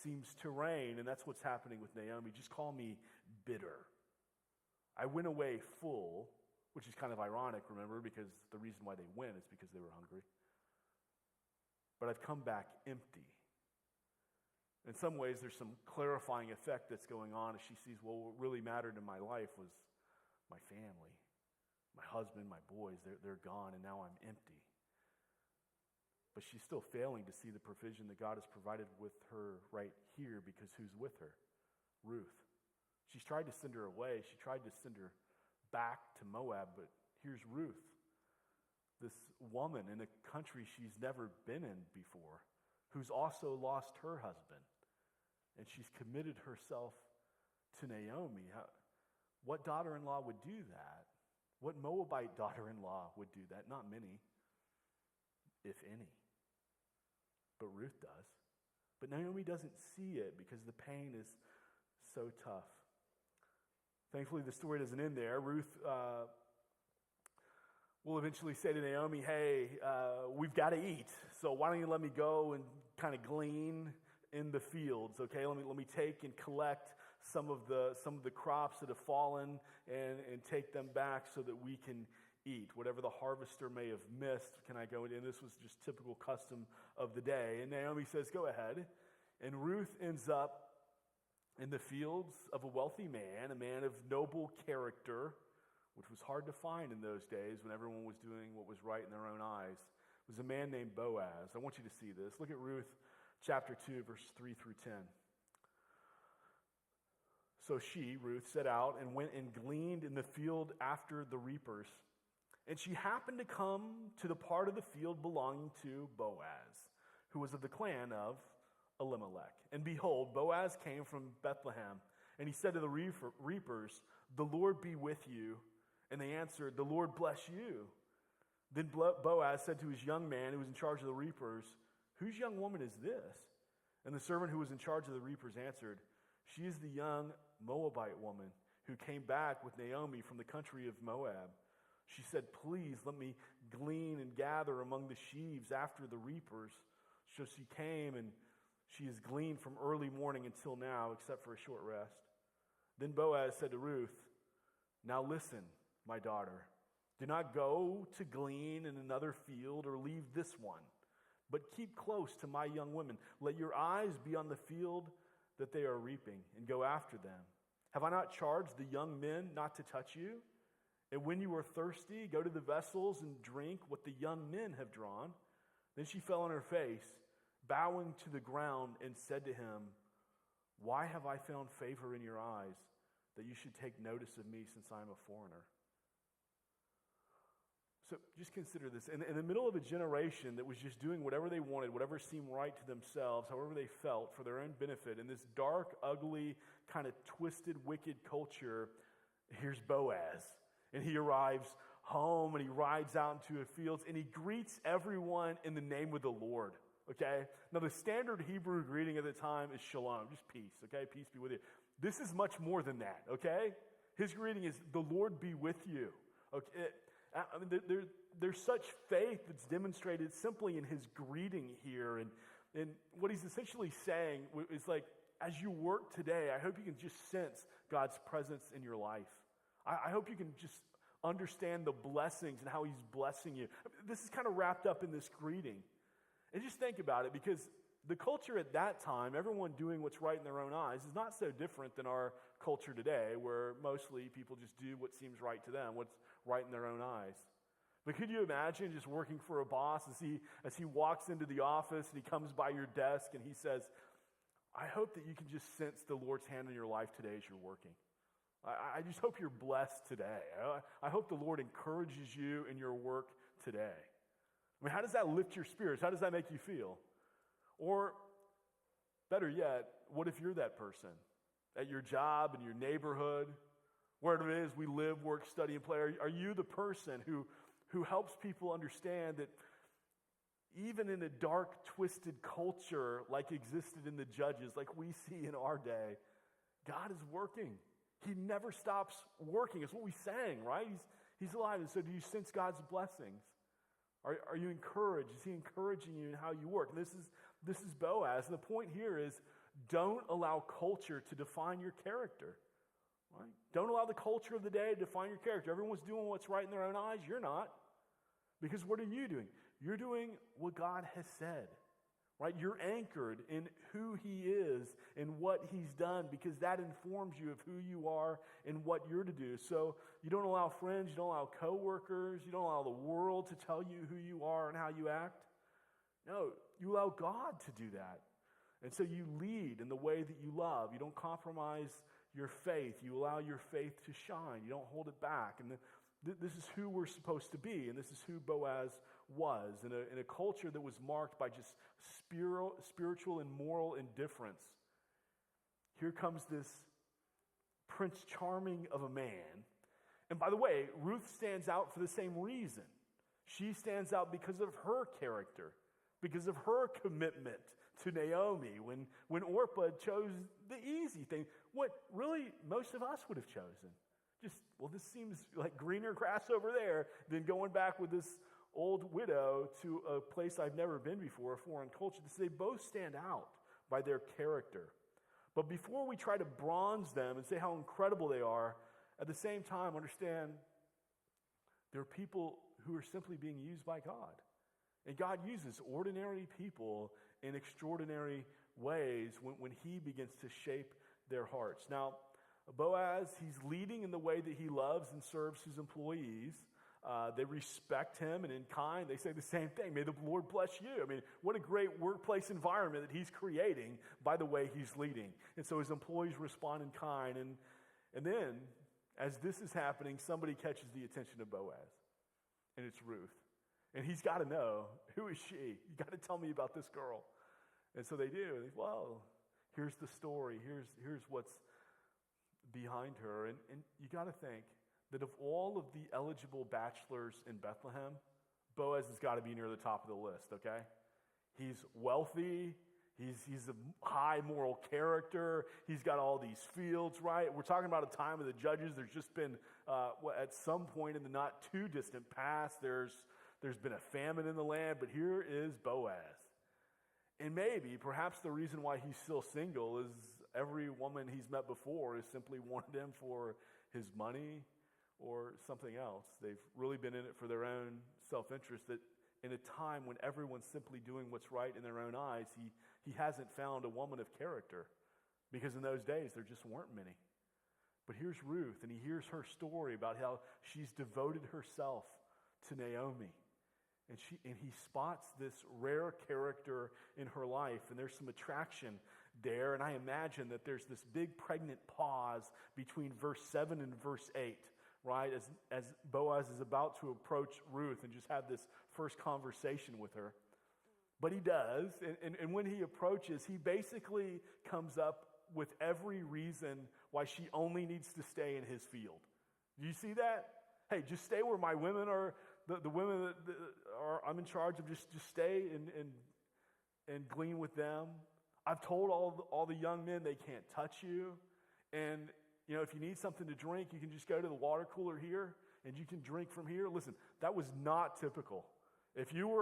seems to reign, and that's what's happening with Naomi. Just call me bitter. I went away full, which is kind of ironic, remember, because the reason why they went is because they were hungry. But I've come back empty. In some ways, there's some clarifying effect that's going on as she sees, well, what really mattered in my life was my family, my husband, my boys. They're gone, and now I'm empty. But she's still failing to see the provision that God has provided with her right here, because who's with her? Ruth. She's tried to send her away. She tried to send her back to Moab, but here's Ruth, this woman in a country she's never been in before, who's also lost her husband. And she's committed herself to Naomi. What daughter-in-law would do that? What Moabite daughter-in-law would do that? Not many, if any. But Ruth does. But Naomi doesn't see it because the pain is so tough. Thankfully, the story doesn't end there. Ruth will eventually say to Naomi, hey, we've got to eat, so why don't you let me go and kind of glean in the fields, okay? Let me take and collect some of the crops that have fallen and take them back so that we can eat. Whatever the harvester may have missed, can I go in? And this was just typical custom of the day. And Naomi says, go ahead. And Ruth ends up in the fields of a wealthy man, a man of noble character, which was hard to find in those days when everyone was doing what was right in their own eyes. It was a man named Boaz. I want you to see this. Look at Ruth chapter 2, verse 3 through 10. So she, Ruth, set out and went and gleaned in the field after the reapers. And she happened to come to the part of the field belonging to Boaz, who was of the clan of Elimelech. And behold, Boaz came from Bethlehem, and he said to the reapers, the Lord be with you. And they answered, the Lord bless you. Then Boaz said to his young man who was in charge of the reapers, whose young woman is this? And the servant who was in charge of the reapers answered, she is the young Moabite woman who came back with Naomi from the country of Moab. She said, please let me glean and gather among the sheaves after the reapers. So she came, and she has gleaned from early morning until now, except for a short rest. Then Boaz said to Ruth, now listen, my daughter, do not go to glean in another field or leave this one, but keep close to my young women. Let your eyes be on the field that they are reaping, and go after them. Have I not charged the young men not to touch you? And when you are thirsty, go to the vessels and drink what the young men have drawn. Then she fell on her face, bowing to the ground, and said to him, why have I found favor in your eyes, that you should take notice of me, since I am a foreigner? So just consider this. In the middle of a generation that was just doing whatever they wanted, whatever seemed right to themselves, however they felt, for their own benefit, in this dark, ugly, kind of twisted, wicked culture, here's Boaz. And he arrives home, and he rides out into the fields, and he greets everyone in the name of the Lord, okay? Now, the standard Hebrew greeting at the time is shalom, just peace, okay? Peace be with you. This is much more than that, okay? His greeting is, the Lord be with you, okay? I mean, there's such faith that's demonstrated simply in his greeting here. And what he's essentially saying is like, as you work today, I hope you can just sense God's presence in your life. I hope you can just understand the blessings and how he's blessing you. This is kind of wrapped up in this greeting. And just think about it, because the culture at that time, everyone doing what's right in their own eyes, is not so different than our culture today, where mostly people just do what seems right to them, what's right in their own eyes. But could you imagine just working for a boss as he walks into the office and he comes by your desk and he says, I hope that you can just sense the Lord's hand in your life today as you're working. I just hope you're blessed today. I hope the Lord encourages you in your work today. I mean, how does that lift your spirits? How does that make you feel? Or, better yet, what if you're that person at your job, in your neighborhood, wherever it is we live, work, study, and play? Are you the person who helps people understand that even in a dark, twisted culture like existed in the Judges, like we see in our day, God is working. He never stops working. It's what we sang, right? He's alive. And so do you sense God's blessings? Are you encouraged? Is he encouraging you in how you work? And this is Boaz. And the point here is Don't allow culture to define your character. Right? Don't allow the culture of the day to define your character. Everyone's doing what's right in their own eyes. You're not. Because what are you doing? You're doing what God has said. Right? You're anchored in who he is and what he's done, because that informs you of who you are and what you're to do. So you don't allow friends, you don't allow coworkers, you don't allow the world to tell you who you are and how you act. No, you allow God to do that. And so you lead in the way that you love. You don't compromise your faith. You allow your faith to shine. You don't hold it back. And this is who we're supposed to be, and this is who Boaz was in a culture that was marked by just spiritual and moral indifference. Here comes this Prince Charming of a man. And by the way, Ruth stands out for the same reason. She stands out because of her character, because of her commitment to Naomi. When Orpah chose the easy thing, what really most of us would have chosen. Just, well, this seems like greener grass over there than going back with this old widow to a place I've never been before, a foreign culture. They both stand out by their character. But before we try to bronze them and say how incredible they are, at the same time, understand they're people who are simply being used by God. And God uses ordinary people in extraordinary ways when he begins to shape their hearts. Now, Boaz, he's leading in the way that he loves and serves his employees. They respect him, and in kind, they say the same thing. May the Lord bless you. I mean, what a great workplace environment that he's creating by the way he's leading. And so his employees respond in kind. And then, as this is happening, somebody catches the attention of Boaz, and it's Ruth. And he's got to know, who is she? You got to tell me about this girl. And so they do. And well, here's the story. Here's what's behind her. And you got to think that of all of the eligible bachelors in Bethlehem, Boaz has got to be near the top of the list, okay? He's wealthy. He's a high moral character. He's got all these fields, right? We're talking about a time of the judges. There's just been, at some point in the not too distant past, there's been a famine in the land, but here is Boaz. And maybe, perhaps the reason why he's still single is every woman he's met before has simply wanted him for his money or something else. They've really been in it for their own self-interest, that in a time when everyone's simply doing what's right in their own eyes, he hasn't found a woman of character, because in those days there just weren't many. But here's Ruth, and he hears her story about how she's devoted herself to Naomi. And he spots this rare character in her life, and there's some attraction there. And I imagine that there's this big pregnant pause between verse 7 and verse 8, right? As Boaz is about to approach Ruth and just have this first conversation with her. But he does, and when he approaches, he basically comes up with every reason why she only needs to stay in his field. Do you see that? Hey, just stay where my women are. The women that I'm in charge of, just stay and glean with them. I've told all the young men they can't touch you. And, if you need something to drink, you can just go to the water cooler here, and you can drink from here. Listen, that was not typical. If you were